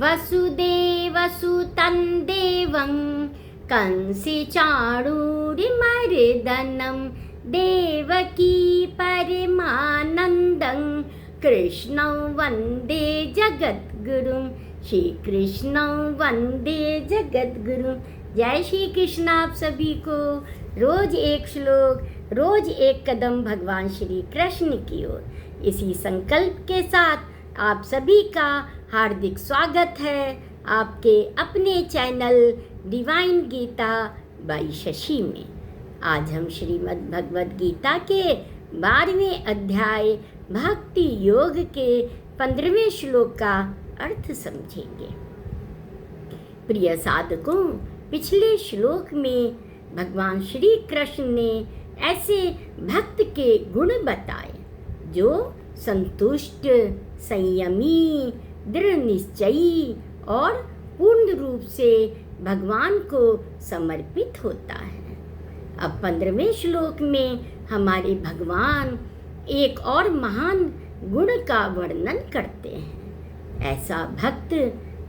वसुदेवसुतं देवं कंसी चाणूरमर्दनं देवकी परमानन्दं कृष्णं वन्दे जगद्गुरुं। श्री कृष्णं वन्दे जगद्गुरुं। जय श्री कृष्ण। आप सभी को रोज एक श्लोक, रोज एक कदम भगवान श्री कृष्ण की ओर, इसी संकल्प के साथ आप सभी का हार्दिक स्वागत है आपके अपने channel divine Geeta by Shashi में। आज हम श्रीमद् भगवद गीता के 12वें अध्याय भक्ति योग के 15वें श्लोक का अर्थ समझेंगे। प्रिय साधकों, पिछले श्लोक में भगवान श्री कृष्ण ने ऐसे भक्त के गुण बताए जो संतुष्ट, संयमी, दृढ़ निश्चयी और पूर्ण रूप से भगवान को समर्पित होता है। अब 15वें श्लोक में हमारे भगवान एक और महान गुण का वर्णन करते हैं। ऐसा भक्त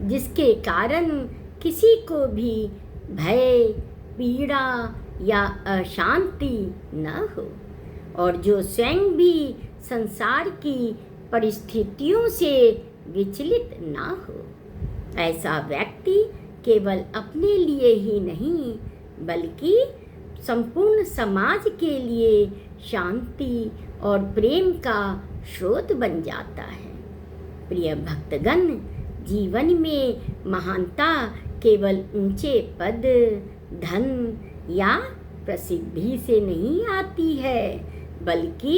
जिसके कारण किसी को भी भय, पीड़ा या अशांति न हो और जो स्वयं भी संसार की परिस्थितियों से विचलित ना हो। ऐसा व्यक्ति केवल अपने लिए ही नहीं बल्कि संपूर्ण समाज के लिए शांति और प्रेम का स्रोत बन जाता है। प्रिय भक्तगण, जीवन में महानता केवल ऊंचे पद, धन या प्रसिद्धि से नहीं आती है, बल्कि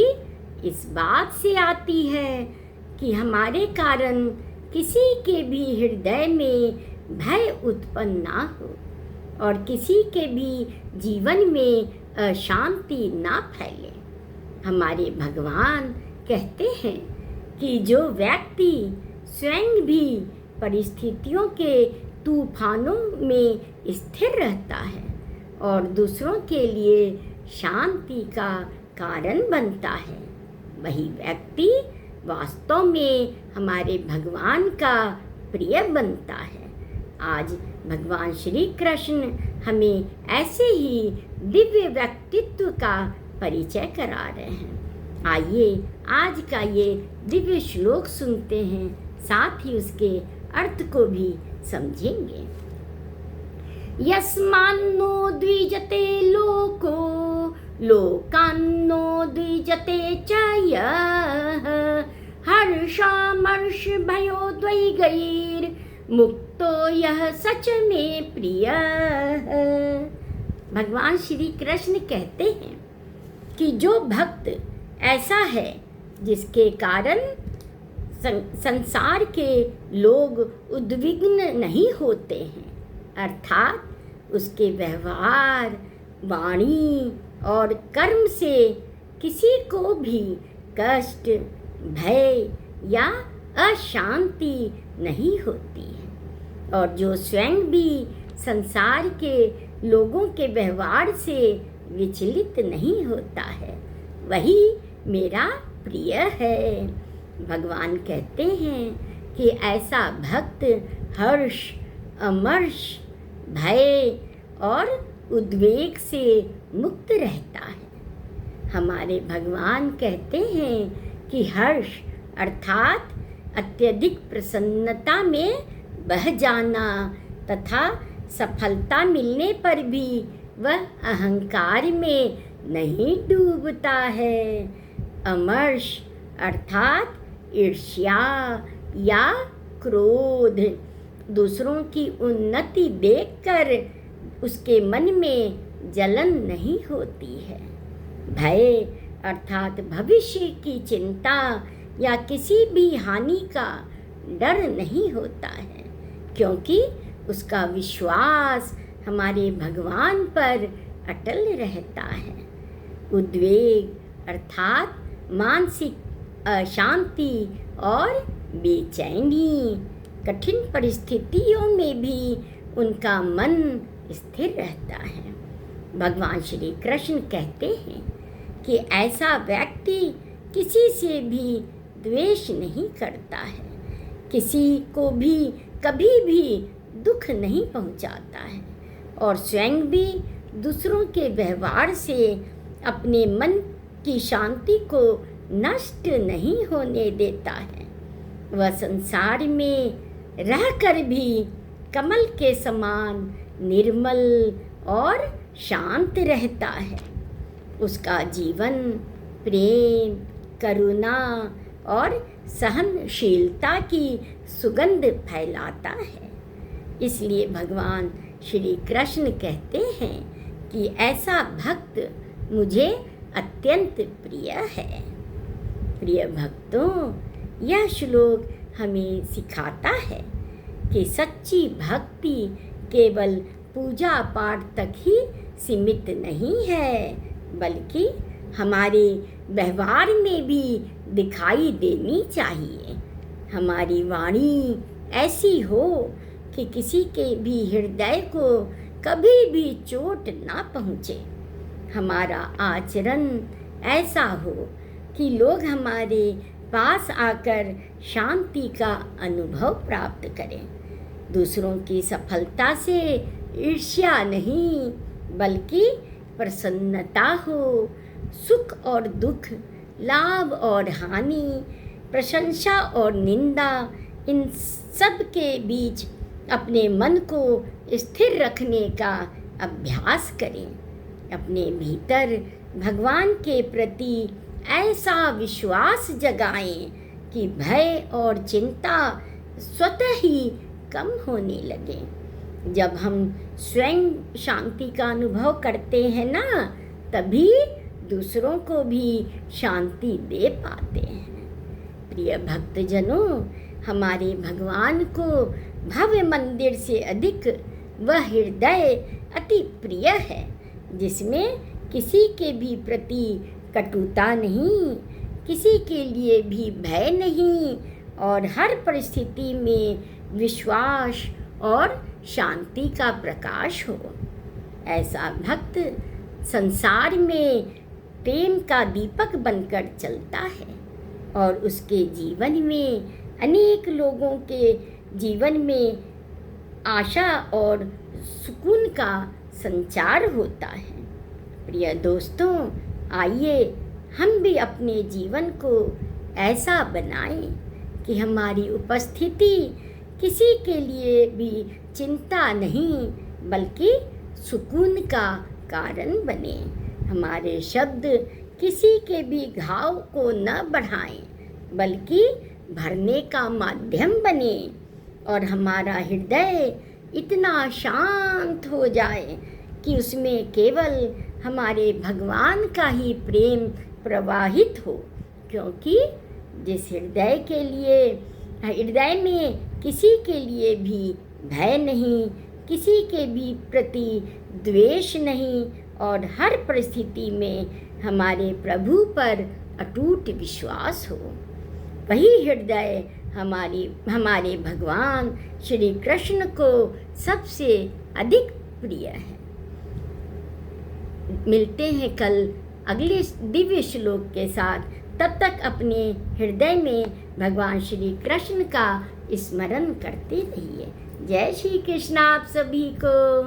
इस बात से आती है कि हमारे कारण किसी के भी हृदय में भय उत्पन्न ना हो और किसी के भी जीवन में अशांति ना फैले। हमारे भगवान कहते हैं कि जो व्यक्ति स्वयं भी परिस्थितियों के तूफानों में स्थिर रहता है और दूसरों के लिए शांति का कारण बनता है, वही व्यक्ति वास्तव में हमारे भगवान का प्रिय बनता है। आज भगवान श्री कृष्ण हमें ऐसे ही दिव्य व्यक्तित्व का परिचय करा रहे हैं। आइए आज का ये दिव्य श्लोक सुनते हैं, साथ ही उसके अर्थ को भी समझेंगे। यस्मान्नो द्विजते लोको लोकान्नो द्विजते च यः हर्षामर्ष भयो द्वैगैर मुक्तो यः सच में प्रियः। भगवान श्री कृष्ण कहते हैं कि जो भक्त ऐसा है जिसके कारण संसार के लोग उद्विग्न नहीं होते हैं, अर्थात उसके व्यवहार, वाणी और कर्म से किसी को भी कष्ट, भय या अशांति नहीं होती है और जो स्वयं भी संसार के लोगों के व्यवहार से विचलित नहीं होता है, वही मेरा प्रिय है। भगवान कहते हैं कि ऐसा भक्त हर्ष, अमर्ष, भय और उद्वेग से मुक्त रहता है। हमारे भगवान कहते हैं कि हर्ष अर्थात अत्यधिक प्रसन्नता में बह जाना तथा सफलता मिलने पर भी वह अहंकार में नहीं डूबता है। अमर्ष अर्थात ईर्ष्या या क्रोध, दूसरों की उन्नति देखकर उसके मन में जलन नहीं होती है। भय अर्थात भविष्य की चिंता या किसी भी हानि का डर नहीं होता है, क्योंकि उसका विश्वास हमारे भगवान पर अटल रहता है। उद्वेग अर्थात मानसिक अशांति और बेचैनी, कठिन परिस्थितियों में भी उनका मन स्थिर रहता है। भगवान श्री कृष्ण कहते हैं कि ऐसा व्यक्ति किसी से भी द्वेष नहीं करता है, किसी को भी कभी भी दुख नहीं पहुंचाता है और स्वयं भी दूसरों के व्यवहार से अपने मन की शांति को नष्ट नहीं होने देता है। वह संसार में रहकर भी कमल के समान निर्मल और शांत रहता है। उसका जीवन प्रेम, करुणा और सहनशीलता की सुगंध फैलाता है। इसलिए भगवान श्री कृष्ण कहते हैं कि ऐसा भक्त मुझे अत्यंत प्रिय है। प्रिय भक्तों, यह श्लोक हमें सिखाता है कि सच्ची भक्ति केवल पूजा पाठ तक ही सीमित नहीं है, बल्कि हमारे व्यवहार में भी दिखाई देनी चाहिए। हमारी वाणी ऐसी हो कि किसी के भी हृदय को कभी भी चोट ना पहुँचे। हमारा आचरण ऐसा हो कि लोग हमारे पास आकर शांति का अनुभव प्राप्त करें। दूसरों की सफलता से ईर्ष्या नहीं, बल्कि प्रसन्नता हो। सुख और दुख, लाभ और हानि, प्रशंसा और निंदा, इन सब के बीच अपने मन को स्थिर रखने का अभ्यास करें। अपने भीतर भगवान के प्रति ऐसा विश्वास जगाएं कि भय और चिंता स्वतः ही कम होने लगे। जब हम स्वयं शांति का अनुभव करते हैं ना, तभी दूसरों को भी शांति दे पाते हैं। प्रिय भक्तजनों, हमारे भगवान को भव्य मंदिर से अधिक वह हृदय अति प्रिय है, जिसमें किसी के भी प्रति कटुता नहीं, किसी के लिए भी भय नहीं और हर परिस्थिति में विश्वास और शांति का प्रकाश हो। ऐसा भक्त संसार में प्रेम का दीपक बनकर चलता है और उसके जीवन में अनेक लोगों के जीवन में आशा और सुकून का संचार होता है। प्रिय दोस्तों, आइए हम भी अपने जीवन को ऐसा बनाएं कि हमारी उपस्थिति किसी के लिए भी चिंता नहीं, बल्कि सुकून का कारण बने। हमारे शब्द किसी के भी घाव को न बढ़ाएं, बल्कि भरने का माध्यम बने और हमारा हृदय इतना शांत हो जाए कि उसमें केवल हमारे भगवान का ही प्रेम प्रवाहित हो। क्योंकि जिस हृदय में किसी के लिए भी भय नहीं, किसी के भी प्रति द्वेष नहीं और हर परिस्थिति में हमारे प्रभु पर अटूट विश्वास हो, वही हृदय हमारे भगवान श्री कृष्ण को सबसे अधिक प्रिय है। मिलते हैं कल अगले दिव्य श्लोक के साथ। तब तक अपने हृदय में भगवान श्री कृष्ण का स्मरण करते रहिए। जय श्री कृष्ण आप सभी को।